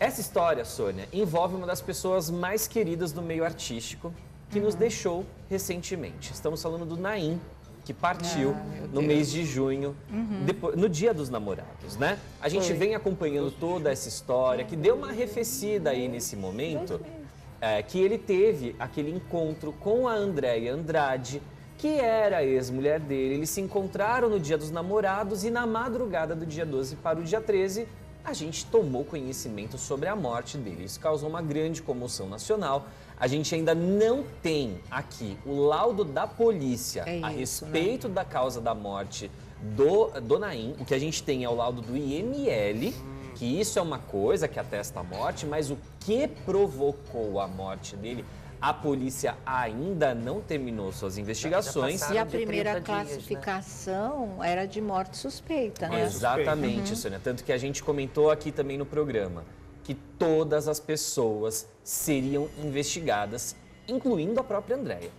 Essa história, Sônia, envolve uma das pessoas mais queridas do meio artístico que nos deixou recentemente. Estamos falando do Naim, que partiu no mês de junho, no Dia dos Namorados, né? A gente vem acompanhando toda essa história, que deu uma arrefecida aí nesse momento, que ele teve aquele encontro com a Andréia Andrade, que era a ex-mulher dele. Eles se encontraram no Dia dos Namorados e na madrugada do dia 12 para o dia 13, a gente tomou conhecimento sobre a morte dele. Isso causou uma grande comoção nacional. A gente ainda não tem aqui o laudo da polícia a respeito da causa da morte do Naim. O que a gente tem é o laudo do IML, que isso é uma coisa que atesta a morte, mas o que provocou a morte dele, a polícia ainda não terminou suas investigações. E a primeira classificação era de morte suspeita, né? Exatamente, Sônia. Tanto que a gente comentou aqui também no programa que todas as pessoas seriam investigadas, incluindo a própria Andréia.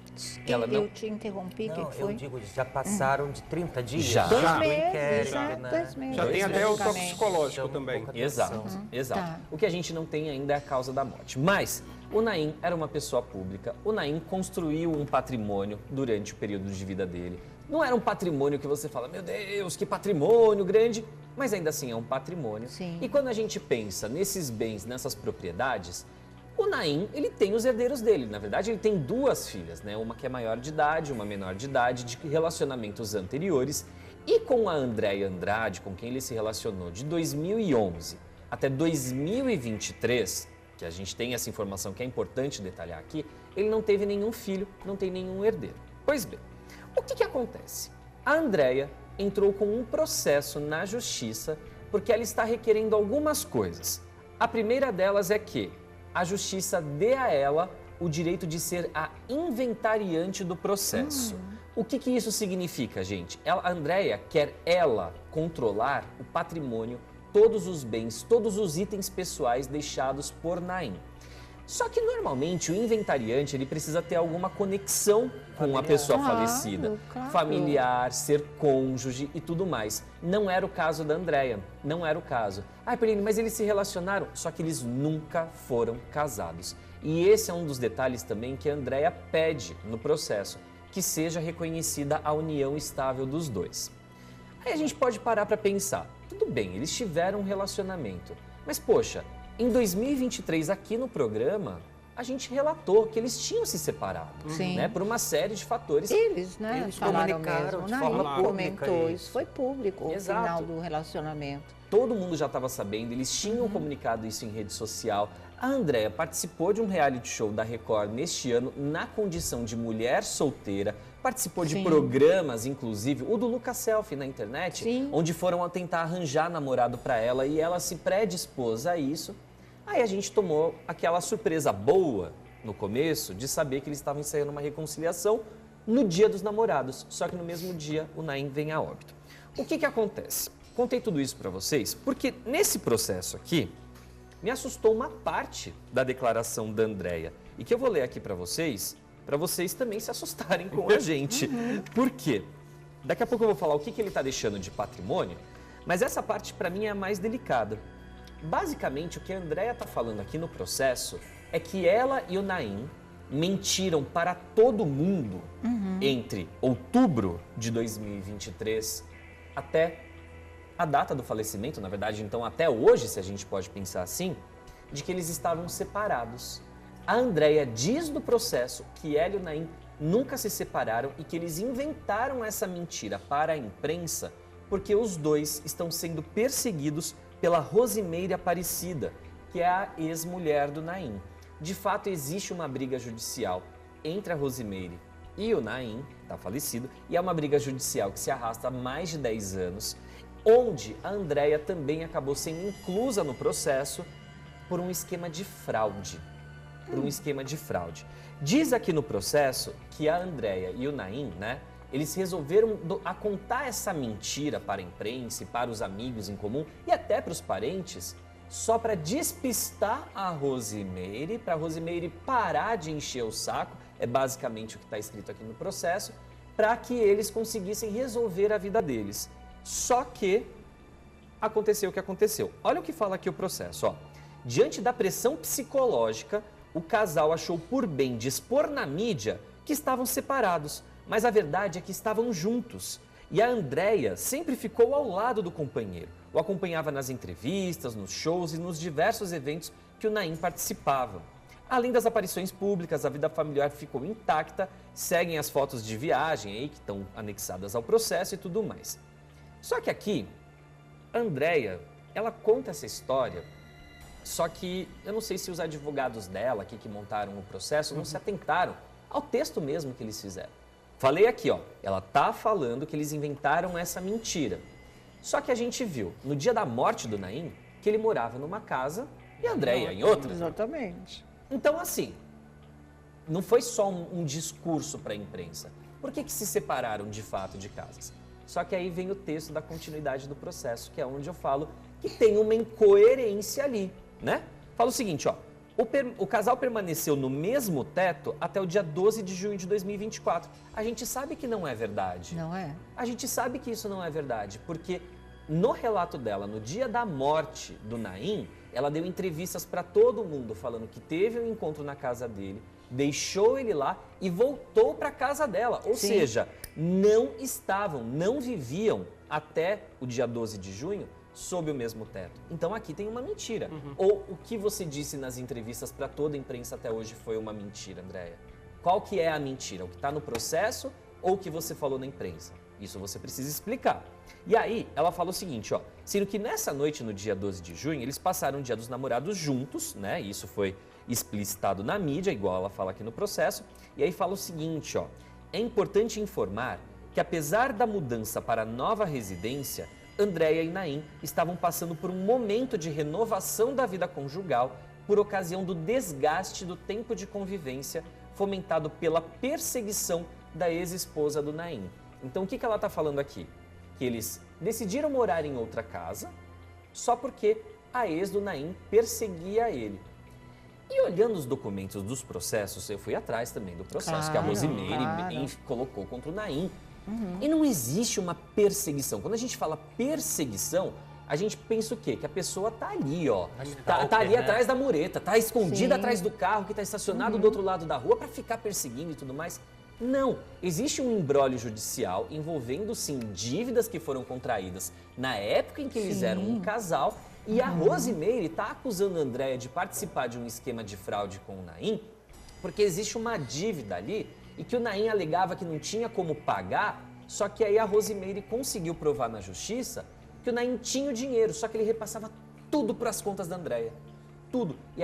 Eu te interrompi, o que foi? Eu digo, já passaram de 30 dias? Já. 2 meses, inquérito, já, né? 2 meses. Já tem até o toque psicológico também. Exato, exato. Tá. O que a gente não tem ainda é a causa da morte. Mas o Naim era uma pessoa pública, o Naim construiu um patrimônio durante o período de vida dele. Não era um patrimônio que você fala, meu Deus, que patrimônio grande, mas ainda assim é um patrimônio. Sim. E quando a gente pensa nesses bens, nessas propriedades, o Naim, ele tem os herdeiros dele. Na verdade, ele tem 2 filhas, né? Uma que é maior de idade, uma menor de idade, de relacionamentos anteriores. E com a Andréia Andrade, com quem ele se relacionou de 2011 até 2023, que a gente tem essa informação que é importante detalhar aqui, ele não teve nenhum filho, não tem nenhum herdeiro. Pois bem, o que acontece? A Andréia entrou com um processo na justiça porque ela está requerendo algumas coisas. A primeira delas é que a justiça dê a ela o direito de ser a inventariante do processo. O que isso significa, gente? A Andréia quer controlar o patrimônio, todos os bens, todos os itens pessoais deixados por Naim. Só que normalmente o inventariante ele precisa ter alguma conexão com a pessoa falecida, familiar, ser cônjuge e tudo mais. Não era o caso da Andréia, não era o caso. Peline, mas eles se relacionaram, só que eles nunca foram casados. E esse é um dos detalhes também que a Andréia pede no processo, que seja reconhecida a união estável dos dois. Aí a gente pode parar para pensar, tudo bem, eles tiveram um relacionamento, mas poxa, em 2023 aqui no programa, a gente relatou que eles tinham se separado, né, por uma série de fatores. Eles, né, eles falaram comunicaram mesmo, de né? forma Ele pública comentou, isso. isso foi público, o final do relacionamento. Todo mundo já estava sabendo, eles tinham comunicado isso em rede social. A Andréia participou de um reality show da Record neste ano na condição de mulher solteira, participou de programas, inclusive o do Lucas Selfie na internet, onde foram a tentar arranjar namorado para ela e ela se predispôs a isso. Aí a gente tomou aquela surpresa boa no começo de saber que eles estavam ensaiando uma reconciliação no Dia dos Namorados, só que no mesmo dia o Naim vem a óbito. O que acontece? Contei tudo isso para vocês porque nesse processo aqui me assustou uma parte da declaração da Andréia e que eu vou ler aqui para vocês também se assustarem com a gente. Por quê? Daqui a pouco eu vou falar o que ele está deixando de patrimônio, mas essa parte para mim é a mais delicada. Basicamente, o que a Andréia está falando aqui no processo é que ela e o Naim mentiram para todo mundo entre outubro de 2023 até a data do falecimento, na verdade, então até hoje, se a gente pode pensar assim, de que eles estavam separados. A Andréia diz no processo que ela e o Naim nunca se separaram e que eles inventaram essa mentira para a imprensa porque os dois estão sendo perseguidos pela Rosimeire Aparecida, que é a ex-mulher do Naim. De fato, existe uma briga judicial entre a Rosimeire e o Naim, está falecido, e é uma briga judicial que se arrasta há mais de 10 anos, onde a Andréia também acabou sendo inclusa no processo por um esquema de fraude. Diz aqui no processo que a Andréia e o Naim, né, eles resolveram contar essa mentira para a imprensa, para os amigos em comum e até para os parentes, só para despistar a Rosimeire, para a Rosimeire parar de encher o saco, é basicamente o que está escrito aqui no processo, para que eles conseguissem resolver a vida deles. Só que aconteceu o que aconteceu. Olha o que fala aqui o processo, ó. Diante da pressão psicológica, o casal achou por bem dispor na mídia que estavam separados, mas a verdade é que estavam juntos. E a Andréia sempre ficou ao lado do companheiro, o acompanhava nas entrevistas, nos shows e nos diversos eventos que o Naim participava. Além das aparições públicas, a vida familiar ficou intacta, seguem as fotos de viagem aí que estão anexadas ao processo e tudo mais. Só que aqui, a Andréia, ela conta essa história, só que eu não sei se os advogados dela aqui que montaram o processo não se atentaram ao texto mesmo que eles fizeram. Falei aqui, ó, ela tá falando que eles inventaram essa mentira. Só que a gente viu, no dia da morte do Naim, que ele morava numa casa e a Andréia em outra. Exatamente. Então, assim, não foi só um discurso para a imprensa. Por que se separaram de fato de casas? Só que aí vem o texto da continuidade do processo, que é onde eu falo que tem uma incoerência ali, né? Fala o seguinte, ó, o casal permaneceu no mesmo teto até o dia 12 de junho de 2024. A gente sabe que não é verdade. Não é? A gente sabe que isso não é verdade, porque no relato dela, no dia da morte do Naim, ela deu entrevistas para todo mundo falando que teve um encontro na casa dele, deixou ele lá e voltou para a casa dela. Ou seja, não viviam até o dia 12 de junho sob o mesmo teto. Então aqui tem uma mentira. Ou o que você disse nas entrevistas para toda a imprensa até hoje foi uma mentira, Andréia? Qual que é a mentira? O que está no processo ou o que você falou na imprensa? Isso você precisa explicar. E aí, ela fala o seguinte, ó, sendo que nessa noite, no dia 12 de junho, eles passaram o dia dos namorados juntos, né? Isso foi explicitado na mídia, igual ela fala aqui no processo. E aí fala o seguinte, ó, é importante informar que apesar da mudança para a nova residência, Andréia e Naim estavam passando por um momento de renovação da vida conjugal por ocasião do desgaste do tempo de convivência fomentado pela perseguição da ex-esposa do Naim. Então, o que ela está falando aqui? Que eles decidiram morar em outra casa só porque a ex do Naim perseguia ele. E olhando os documentos dos processos, eu fui atrás também do processo que a Rosimeire colocou contra o Naim. E não existe uma perseguição. Quando a gente fala perseguição, a gente pensa o quê? Que a pessoa tá ali, ó. Tá ali atrás da mureta, tá escondida atrás do carro que tá estacionado do outro lado da rua para ficar perseguindo e tudo mais. Não, existe um imbróglio judicial envolvendo, sim, dívidas que foram contraídas na época em que eles eram um casal e a Rosimeire está acusando a Andréia de participar de um esquema de fraude com o Naim porque existe uma dívida ali e que o Naim alegava que não tinha como pagar, só que aí a Rosimeire conseguiu provar na justiça que o Naim tinha o dinheiro, só que ele repassava tudo para as contas da Andréia, tudo.